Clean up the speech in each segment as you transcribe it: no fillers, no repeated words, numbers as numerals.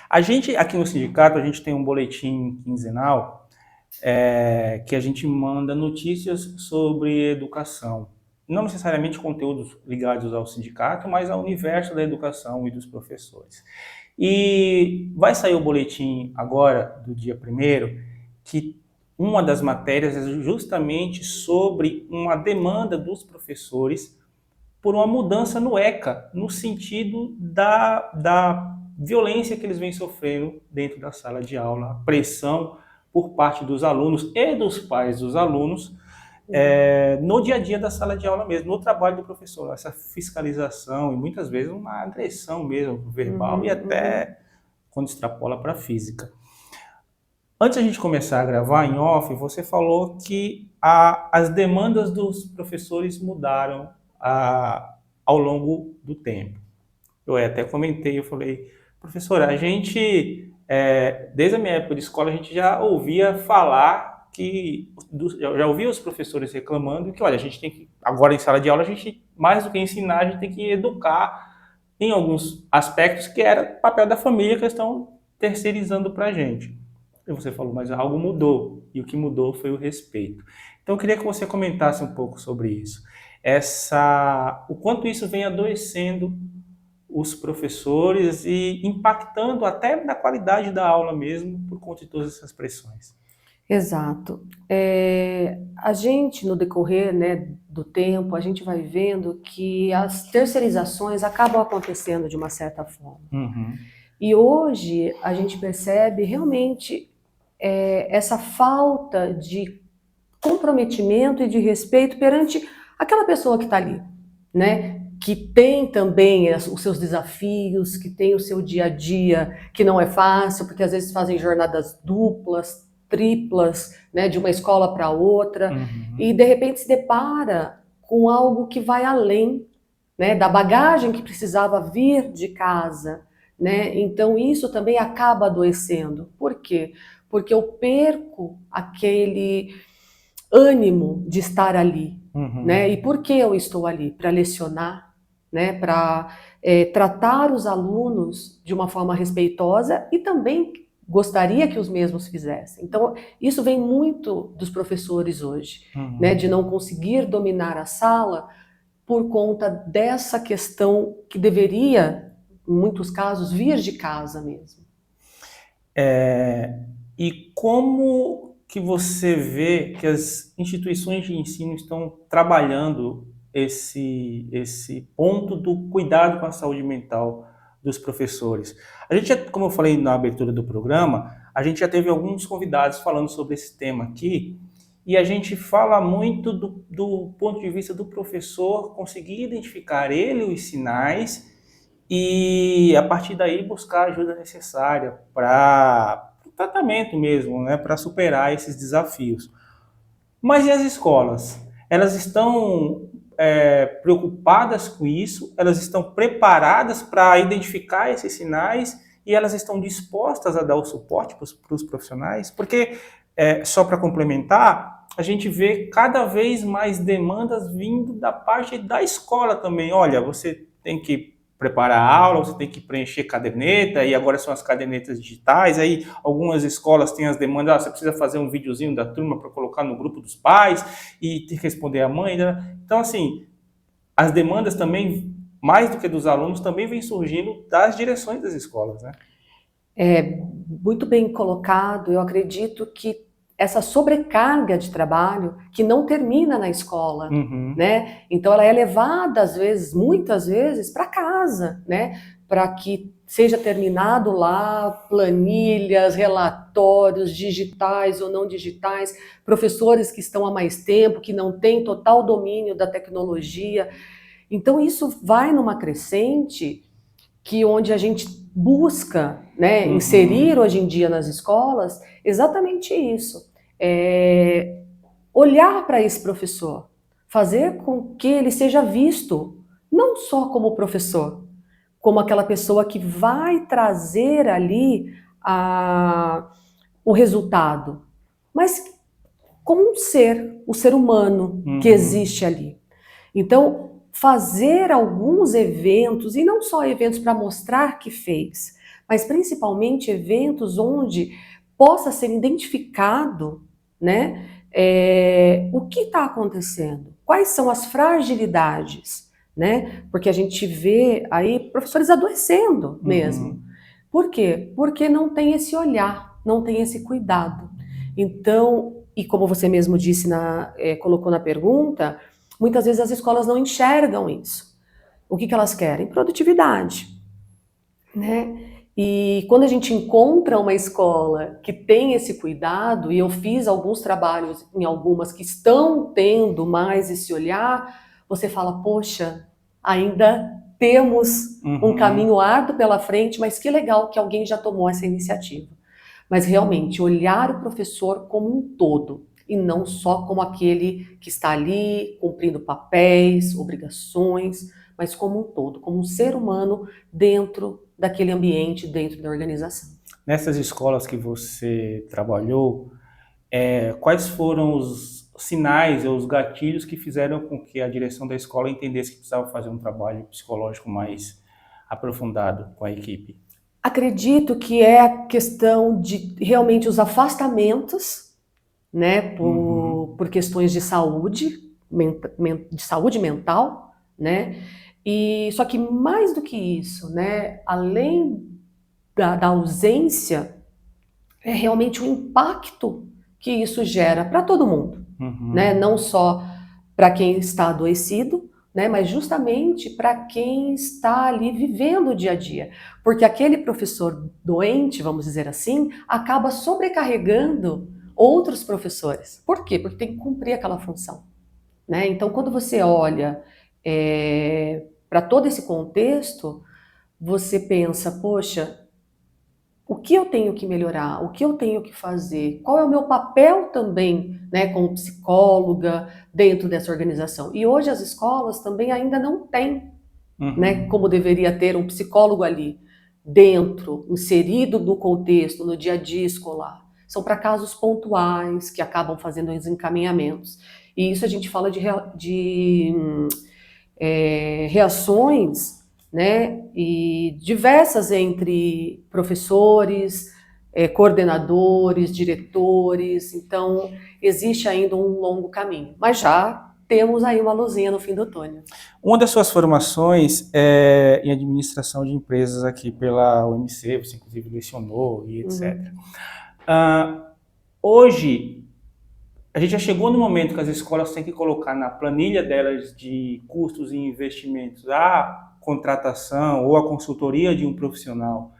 A gente, aqui no sindicato, a gente tem um boletim quinzenal que a gente manda notícias sobre educação. Não necessariamente conteúdos ligados ao sindicato, mas ao universo da educação e dos professores. E vai sair o boletim agora, do dia 1º, que uma das matérias é justamente sobre uma demanda dos professores por uma mudança no ECA, no sentido da violência que eles vêm sofrendo dentro da sala de aula, a pressão por parte dos alunos e dos pais dos alunos, no dia a dia da sala de aula mesmo, no trabalho do professor, essa fiscalização e muitas vezes uma agressão mesmo, verbal e até quando extrapola para a física. Antes de a gente começar a gravar em off, você falou que as demandas dos professores mudaram ao longo do tempo. Eu até comentei, eu falei, professora, a gente, desde a minha época de escola, a gente já ouvia falar já ouvia os professores reclamando que, olha, a gente tem que, agora em sala de aula, a gente, mais do que ensinar, a gente tem que educar em alguns aspectos que era papel da família que estão terceirizando para a gente. E você falou, mas algo mudou, e o que mudou foi o respeito. Então eu queria que você comentasse um pouco sobre isso. O quanto isso vem adoecendo os professores e impactando até na qualidade da aula mesmo, por conta de todas essas pressões. Exato. A gente, no decorrer, né, do tempo, a gente vai vendo que as terceirizações acabam acontecendo de uma certa forma. Uhum. E hoje a gente percebe realmente essa falta de comprometimento e de respeito perante aquela pessoa que está ali, né? Que tem também os seus desafios, que tem o seu dia a dia, que não é fácil, porque às vezes fazem jornadas duplas, triplas, né, de uma escola para outra, e de repente se depara com algo que vai além, né, da bagagem que precisava vir de casa, né? Então isso também acaba adoecendo. Por quê? Porque eu perco aquele ânimo de estar ali, né? E por que eu estou ali? Para lecionar, né? Para tratar os alunos de uma forma respeitosa e também gostaria que os mesmos fizessem. Então, isso vem muito dos professores hoje, né? De não conseguir dominar a sala por conta dessa questão que deveria, em muitos casos, vir de casa mesmo. E como que você vê que as instituições de ensino estão trabalhando esse ponto do cuidado com a saúde mental dos professores? A gente, como eu falei na abertura do programa, a gente já teve alguns convidados falando sobre esse tema aqui, e a gente fala muito do ponto de vista do professor conseguir identificar ele os sinais e a partir daí buscar a ajuda necessária para o tratamento mesmo, né, para superar esses desafios. Mas e as escolas? Elas estão preocupadas com isso? Elas estão preparadas para identificar esses sinais e elas estão dispostas a dar o suporte para os profissionais? Porque, só para complementar, a gente vê cada vez mais demandas vindo da parte da escola também. Olha, você tem que preparar a aula, você tem que preencher caderneta, e agora são as cadernetas digitais, aí algumas escolas têm as demandas, você precisa fazer um videozinho da turma para colocar no grupo dos pais, e tem que responder a mãe, né? Então, assim, as demandas também, mais do que dos alunos, também vêm surgindo das direções das escolas, né? Muito bem colocado. Eu acredito que essa sobrecarga de trabalho que não termina na escola, né? Então ela é levada às vezes, muitas vezes, para casa, né? Para que seja terminado lá planilhas, relatórios digitais ou não digitais, professores que estão há mais tempo, que não têm total domínio da tecnologia. Então isso vai numa crescente que onde a gente busca, né, inserir hoje em dia nas escolas exatamente isso. Olhar para esse professor, fazer com que ele seja visto não só como professor, como aquela pessoa que vai trazer ali o resultado, mas como um ser, o ser humano que existe ali. Então, fazer alguns eventos, e não só eventos para mostrar que fez, mas principalmente eventos onde possa ser identificado, né, o que está acontecendo, quais são as fragilidades, né? Porque a gente vê aí professores adoecendo mesmo. Por quê? Porque não tem esse olhar, não tem esse cuidado. Então, e como você mesmo disse, colocou na pergunta, muitas vezes as escolas não enxergam isso. O que elas querem? Produtividade, né? E quando a gente encontra uma escola que tem esse cuidado, e eu fiz alguns trabalhos em algumas que estão tendo mais esse olhar, você fala, poxa, ainda temos um caminho árduo pela frente, mas que legal que alguém já tomou essa iniciativa. Mas realmente, olhar o professor como um todo, e não só como aquele que está ali cumprindo papéis, obrigações, mas como um todo, como um ser humano dentro daquele ambiente, dentro da organização. Nessas escolas que você trabalhou, quais foram os sinais ou os gatilhos que fizeram com que a direção da escola entendesse que precisava fazer um trabalho psicológico mais aprofundado com a equipe? Acredito que é a questão de realmente os afastamentos, né, por questões de saúde mental, né? E só que mais do que isso, né, além da ausência, é realmente o impacto que isso gera para todo mundo, né? Não só para quem está adoecido, né, mas justamente para quem está ali vivendo o dia a dia. Porque aquele professor doente, vamos dizer assim, acaba sobrecarregando outros professores. Por quê? Porque tem que cumprir aquela função, né? Então, quando você olha para todo esse contexto, você pensa, poxa, o que eu tenho que melhorar? O que eu tenho que fazer? Qual é o meu papel também, né, como psicóloga dentro dessa organização? E hoje as escolas também ainda não têm, né, como deveria ter um psicólogo ali dentro, inserido no contexto, no dia a dia escolar. São para casos pontuais que acabam fazendo os encaminhamentos. E isso a gente fala de reações, né, e diversas entre professores, coordenadores, diretores. Então, existe ainda um longo caminho, mas já temos aí uma luzinha no fim do túnel. Uma das suas formações é em administração de empresas aqui pela UMC, você inclusive lecionou e etc. Hoje, a gente já chegou no momento que as escolas têm que colocar na planilha delas de custos e investimentos a contratação ou a consultoria de um profissional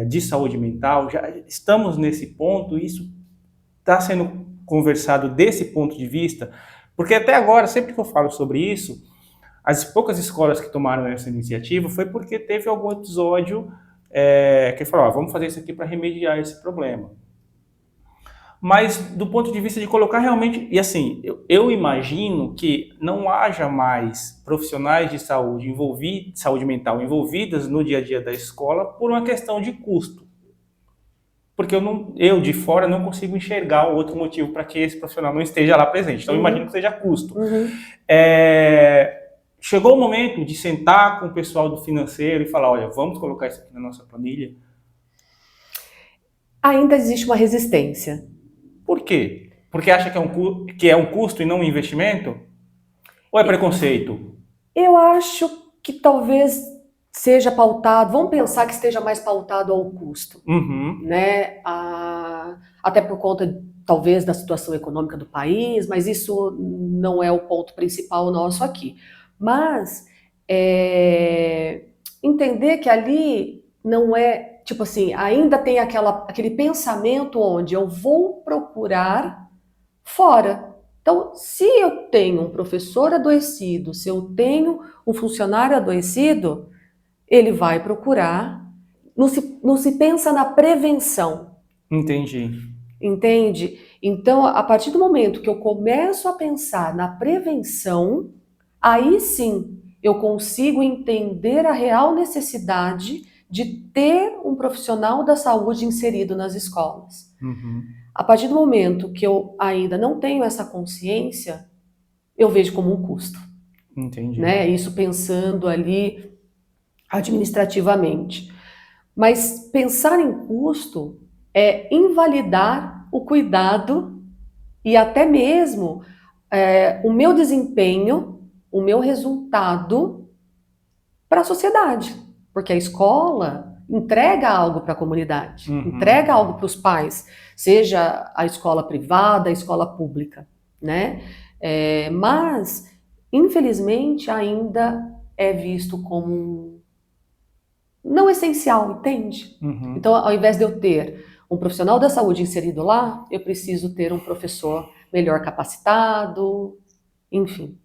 de saúde mental. Já estamos nesse ponto, isso está sendo conversado desse ponto de vista, porque até agora, sempre que eu falo sobre isso, as poucas escolas que tomaram essa iniciativa foi porque teve algum episódio que falou, vamos fazer isso aqui para remediar esse problema. Mas do ponto de vista de colocar realmente, e assim, eu imagino que não haja mais profissionais de saúde saúde mental envolvidas no dia a dia da escola por uma questão de custo. Porque eu de fora não consigo enxergar outro motivo para que esse profissional não esteja lá presente. Então eu imagino que seja custo. Chegou o momento de sentar com o pessoal do financeiro e falar, olha, vamos colocar isso aqui na nossa planilha? Ainda existe uma resistência. Por quê? Porque acha que é um custo e não um investimento? Ou é preconceito? Eu acho que talvez seja pautado, vamos pensar que esteja mais pautado ao custo, né? Até por conta, talvez, da situação econômica do país, mas isso não é o ponto principal nosso aqui. Mas entender que ali não é, tipo assim, ainda tem aquele pensamento onde eu vou procurar fora. Então, se eu tenho um professor adoecido, se eu tenho um funcionário adoecido, ele vai procurar, não se pensa na prevenção. Entendi. Entende? Então, a partir do momento que eu começo a pensar na prevenção, aí sim eu consigo entender a real necessidade de ter um profissional da saúde inserido nas escolas. A partir do momento que eu ainda não tenho essa consciência, eu vejo como um custo. Entendi. Né? Isso pensando ali administrativamente. Mas pensar em custo é invalidar o cuidado e até mesmo o meu desempenho, o meu resultado para a sociedade. Porque a escola entrega algo para a comunidade, entrega algo para os pais, seja a escola privada, a escola pública, né? Mas, infelizmente, ainda é visto como não essencial, entende? Então, ao invés de eu ter um profissional da saúde inserido lá, eu preciso ter um professor melhor capacitado, enfim.